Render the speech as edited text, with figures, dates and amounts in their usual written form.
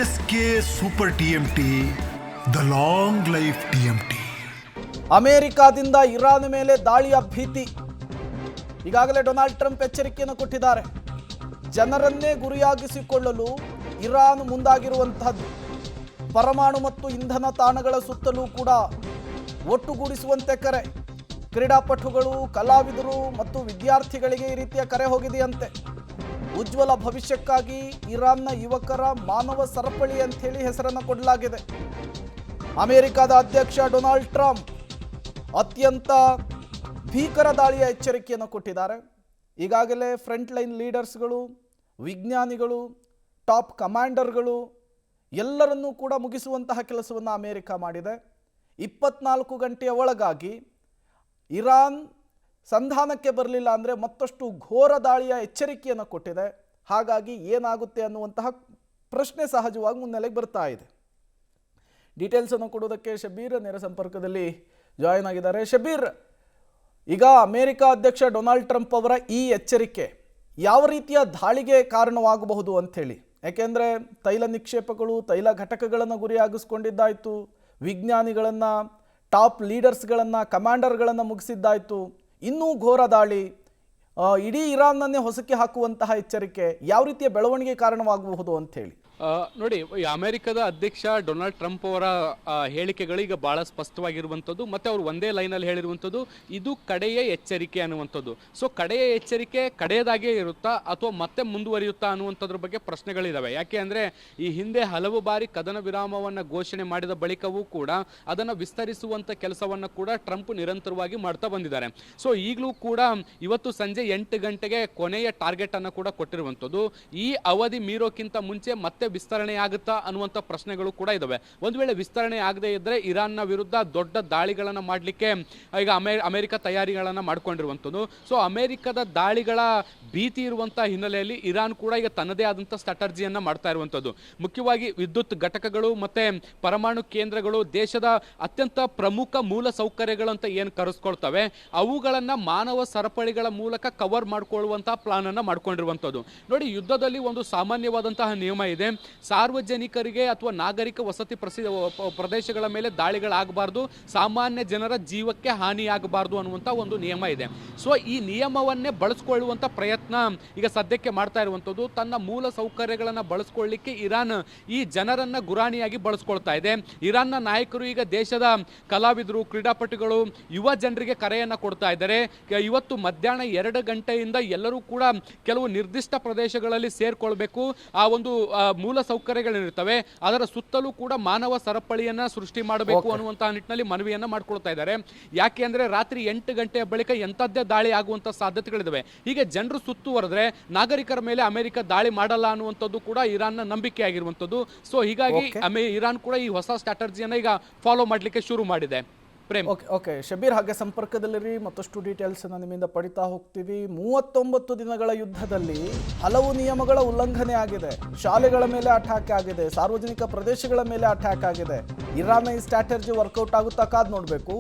S K super TMT, the long life TMT. ಅಮೆರಿಕಾದಿಂದ Iran ಮೇಲೆ ದಾಳಿಯ ಭೀತಿ. ಈಗಾಗಲೇ ಡೊನಾಲ್ಡ್ ಟ್ರಂಪ್ ಎಚ್ಚರಿಕೆಯನ್ನು ಕೊಟ್ಟಿದ್ದಾರೆ. ಜನರನ್ನೇ ಗುರಿಯಾಗಿಸಿಕೊಳ್ಳಲು ಇರಾನ್ ಮುಂದಾಗಿರುವಂತಹದ್ದು. ಪರಮಾಣು ಮತ್ತು ಇಂಧನ ತಾಣಗಳ ಸುತ್ತಲೂ ಕೂಡ ಒಟ್ಟುಗೂಡಿಸುವಂತೆ ಕರೆ. ಕ್ರೀಡಾಪಟುಗಳು, ಕಲಾವಿದರು ಮತ್ತು ವಿದ್ಯಾರ್ಥಿಗಳಿಗೆ ಈ ರೀತಿಯ ಕರೆ ಹೋಗಿದೆಯಂತೆ. ಉಜ್ವಲ ಭವಿಷ್ಯಕ್ಕಾಗಿ ಇರಾನ್ನ ಯುವಕರ ಮಾನವ ಸರಪಳಿ ಅಂತ ಹೇಳಿ ಹೆಸರನ್ನು ಕೊಡಲಾಗಿದೆ. ಅಮೆರಿಕದ ಅಧ್ಯಕ್ಷ ಡೊನಾಲ್ಡ್ ಟ್ರಂಪ್ ಅತ್ಯಂತ ಭೀಕರ ದಾಳಿಯ ಎಚ್ಚರಿಕೆಯನ್ನು ಕೊಟ್ಟಿದ್ದಾರೆ. ಈಗಾಗಲೇ ಫ್ರಂಟ್ ಲೈನ್ ಲೀಡರ್ಸ್ಗಳು, ವಿಜ್ಞಾನಿಗಳು, ಟಾಪ್ ಕಮಾಂಡರ್ಗಳು ಎಲ್ಲರನ್ನೂ ಕೂಡ ಮುಗಿಸುವಂತಹ ಕೆಲಸವನ್ನು ಅಮೆರಿಕ ಮಾಡಿದೆ. 24 ಗಂಟೆಯ ಒಳಗಾಗಿ ಇರಾನ್ ಸಂಧಾನಕ್ಕೆ ಬರಲಿಲ್ಲ ಅಂದರೆ ಮತ್ತಷ್ಟು ಘೋರ ದಾಳಿಯ ಎಚ್ಚರಿಕೆಯನ್ನು ಕೊಟ್ಟಿದೆ. ಹಾಗಾಗಿ ಏನಾಗುತ್ತೆ ಅನ್ನುವಂತಹ ಪ್ರಶ್ನೆ ಸಹಜವಾಗಿ ಮುನ್ನೆಲೆಗೆ ಬರ್ತಾ ಇದೆ. ಡೀಟೇಲ್ಸನ್ನು ಕೊಡೋದಕ್ಕೆ ಶಬೀರ್ ನೇರ ಸಂಪರ್ಕದಲ್ಲಿ ಜಾಯಿನ್ ಆಗಿದ್ದಾರೆ. ಶಬೀರ್, ಈಗ ಅಮೆರಿಕ ಅಧ್ಯಕ್ಷ ಡೊನಾಲ್ಡ್ ಟ್ರಂಪ್ ಅವರ ಈ ಎಚ್ಚರಿಕೆ ಯಾವ ರೀತಿಯ ದಾಳಿಗೆ ಕಾರಣವಾಗಬಹುದು ಅಂಥೇಳಿ? ಯಾಕೆಂದರೆ ತೈಲ ನಿಕ್ಷೇಪಗಳು, ತೈಲ ಘಟಕಗಳನ್ನು ಗುರಿಯಾಗಿಸ್ಕೊಂಡಿದ್ದಾಯಿತು, ವಿಜ್ಞಾನಿಗಳನ್ನು, ಟಾಪ್ ಲೀಡರ್ಸ್ಗಳನ್ನು, ಕಮಾಂಡರ್ಗಳನ್ನು ಮುಗಿಸಿದ್ದಾಯಿತು. ಇನ್ನೂ ಘೋರ ದಾಳಿ, ಇಡೀ ಇರಾನ್ನನ್ನೇ ಹೊಸಕಿ ಹಾಕುವಂತಹ ಎಚ್ಚರಿಕೆ ಯಾವ ರೀತಿಯ ಬೆಳವಣಿಗೆ ಕಾರಣವಾಗಬಹುದು ಅಂಥೇಳಿ? ನೋಡಿ, ಈ ಅಮೆರಿಕದ ಅಧ್ಯಕ್ಷ ಡೊನಾಲ್ಡ್ ಟ್ರಂಪ್ ಅವರ ಹೇಳಿಕೆಗಳು ಈಗ ಬಹಳ ಸ್ಪಷ್ಟವಾಗಿರುವಂಥದ್ದು. ಮತ್ತು ಅವರು ಒಂದೇ ಲೈನಲ್ಲಿ ಹೇಳಿರುವಂಥದ್ದು, ಇದು ಕಡೆಯ ಎಚ್ಚರಿಕೆ ಅನ್ನುವಂಥದ್ದು. ಸೊ ಕಡೆಯ ಎಚ್ಚರಿಕೆ ಕಡೆಯದಾಗೇ ಇರುತ್ತಾ ಅಥವಾ ಮತ್ತೆ ಮುಂದುವರಿಯುತ್ತಾ ಅನ್ನುವಂಥದ್ರ ಬಗ್ಗೆ ಪ್ರಶ್ನೆಗಳಿದ್ದಾವೆ. ಯಾಕೆ ಅಂದರೆ ಈ ಹಿಂದೆ ಹಲವು ಬಾರಿ ಕದನ ವಿರಾಮವನ್ನು ಘೋಷಣೆ ಮಾಡಿದ ಬಳಿಕವೂ ಕೂಡ ಅದನ್ನು ವಿಸ್ತರಿಸುವಂಥ ಕೆಲಸವನ್ನು ಕೂಡ ಟ್ರಂಪ್ ನಿರಂತರವಾಗಿ ಮಾಡ್ತಾ ಬಂದಿದ್ದಾರೆ. ಸೊ ಈಗಲೂ ಕೂಡ ಇವತ್ತು ಸಂಜೆ 8 ಗಂಟೆಗೆ ಕೊನೆಯ ಟಾರ್ಗೆಟನ್ನು ಕೂಡ ಕೊಟ್ಟಿರುವಂಥದ್ದು. ಈ ಅವಧಿ ಮೀರೋಕ್ಕಿಂತ ಮುಂಚೆ ಮತ್ತೆ ವಿಸ್ತರಣೆ ಆಗುತ್ತಾ ಅನ್ನುವಂಥ ಪ್ರಶ್ನೆಗಳು ಕೂಡ ಇದಾವೆ. ಒಂದು ವೇಳೆ ವಿಸ್ತರಣೆ ಆಗದೇ ಇದ್ದರೆ ಇರಾನ್ನ ವಿರುದ್ಧ ದೊಡ್ಡ ದಾಳಿಗಳನ್ನು ಮಾಡಲಿಕ್ಕೆ ಈಗ ಅಮೆರಿಕ ತಯಾರಿಗಳನ್ನು ಮಾಡಿಕೊಂಡಿರುವಂಥದ್ದು. ಸೊ ಅಮೆರಿಕದ ದಾಳಿಗಳ ಭೀತಿ ಇರುವಂಥ ಹಿನ್ನೆಲೆಯಲ್ಲಿ ಇರಾನ್ ಕೂಡ ಈಗ ತನ್ನದೇ ಆದಂಥ ಸ್ಟ್ರಾಟಜಿಯನ್ನು ಮಾಡ್ತಾ ಇರುವಂಥದ್ದು. ಮುಖ್ಯವಾಗಿ ವಿದ್ಯುತ್ ಘಟಕಗಳು ಮತ್ತು ಪರಮಾಣು ಕೇಂದ್ರಗಳು, ದೇಶದ ಅತ್ಯಂತ ಪ್ರಮುಖ ಮೂಲ ಸೌಕರ್ಯಗಳು ಅಂತ ಏನು ಕರೆಸ್ಕೊಳ್ತವೆ, ಅವುಗಳನ್ನು ಮಾನವ ಸರಪಳಿಗಳ ಮೂಲಕ ಕವರ್ ಮಾಡಿಕೊಳ್ಳುವಂತಹ ಪ್ಲಾನ್ ಅನ್ನು ಮಾಡ್ಕೊಂಡಿರುವಂಥದ್ದು. ನೋಡಿ, ಯುದ್ಧದಲ್ಲಿ ಒಂದು ಸಾಮಾನ್ಯವಾದಂತಹ ನಿಯಮ ಇದೆ. ಸಾರ್ವಜನಿಕರಿಗೆ ಅಥವಾ ನಾಗರಿಕ ವಸತಿ ಪ್ರದೇಶಗಳ ಮೇಲೆ ದಾಳಿಗಳಾಗಬಾರ್ದು, ಸಾಮಾನ್ಯ ಜನರ ಜೀವಕ್ಕೆ ಹಾನಿಯಾಗಬಾರ್ದು ಅನ್ನುವಂಥ ಒಂದು ನಿಯಮ ಇದೆ. ಸೊ ಈ ನಿಯಮವನ್ನೇ ಬಳಸ್ಕೊಳ್ಳುವಂಥ ಪ್ರಯತ್ನ ಈಗ ಸದ್ಯಕ್ಕೆ ಮಾಡ್ತಾ ಇರುವಂಥದ್ದು. ತನ್ನ ಮೂಲ ಸೌಕರ್ಯಗಳನ್ನು ಬಳಸ್ಕೊಳ್ಳಿಕ್ಕೆ ಇರಾನ್ ಈ ಜನರನ್ನ ಗುರಾಣಿಯಾಗಿ ಬಳಸ್ಕೊಳ್ತಾ ಇದೆ. ಇರಾನ್ನ ನಾಯಕರು ಈಗ ದೇಶದ ಕಲಾವಿದರು, ಕ್ರೀಡಾಪಟುಗಳು, ಯುವ ಜನರಿಗೆ ಕರೆಯನ್ನು ಕೊಡ್ತಾ ಇದ್ದಾರೆ. ಇವತ್ತು ಮಧ್ಯಾಹ್ನ 2 ಗಂಟೆಯಿಂದ ಎಲ್ಲರೂ ಕೂಡ ಕೆಲವು ನಿರ್ದಿಷ್ಟ ಪ್ರದೇಶಗಳಲ್ಲಿ ಸೇರ್ಕೊಳ್ಬೇಕು. ಆ ಒಂದು ಮೂಲ ಸೌಕರ್ಯಗಳಿರ್ತವೆ, ಅದರ ಸುತ್ತಲೂ ಕೂಡ ಮಾನವ ಸರಪಳಿಯನ್ನ ಸೃಷ್ಟಿ ಮಾಡಬೇಕು ಅನ್ನುವಂತಹ ನಿಟ್ಟಿನಲ್ಲಿ ಮನವಿಯನ್ನ ಮಾಡ್ಕೊಳ್ತಾ ಇದ್ದಾರೆ. ಯಾಕೆ ಅಂದ್ರೆ ರಾತ್ರಿ 8 ಗಂಟೆಯ ಬಳಿಕ ಎಂಥದ್ದೇ ದಾಳಿ ಆಗುವಂತ ಸಾಧ್ಯತೆಗಳಿದಾವೆ. ಹೀಗೆ ಜನರು ಸುತ್ತುವರೆದ್ರೆ ನಾಗರಿಕರ ಮೇಲೆ ಅಮೆರಿಕ ದಾಳಿ ಮಾಡಲ್ಲ ಅನ್ನುವಂಥದ್ದು ಕೂಡ ಇರಾನ್ನ ನಂಬಿಕೆ ಆಗಿರುವಂಥದ್ದು. ಸೊ ಹೀಗಾಗಿ ಇರಾನ್ ಕೂಡ ಈ ಹೊಸ ಸ್ಟ್ರಾಟಜಿಯನ್ನ ಈಗ ಫಾಲೋ ಮಾಡಲಿಕ್ಕೆ ಶುರು ಮಾಡಿದೆ. ಓಕೆ ಶಬೀರ್, ಹಾಗೆ ಸಂಪರ್ಕದಲ್ಲಿರಿ, ಮತ್ತಷ್ಟು ಡೀಟೇಲ್ಸ್ ನಿಮ್ಮಿಂದ ಪಡಿತಾ ಹೋಗ್ತೀವಿ. 39 ದಿನಗಳ ಯುದ್ಧದಲ್ಲಿ ಹಲವು ನಿಯಮಗಳ ಉಲ್ಲಂಘನೆ ಆಗಿದೆ. ಶಾಲೆಗಳ ಮೇಲೆ ಅಟ್ಯಾಕ್ ಆಗಿದೆ, ಸಾರ್ವಜನಿಕ ಪ್ರದೇಶಗಳ ಮೇಲೆ ಅಟ್ಯಾಕ್ ಆಗಿದೆ. ಇರಾನ್ನ ಈ ಸ್ಟ್ರಾಟಜಿ ವರ್ಕೌಟ್ ಆಗುತ್ತಾ ಕಾದ್ ನೋಡಬೇಕು.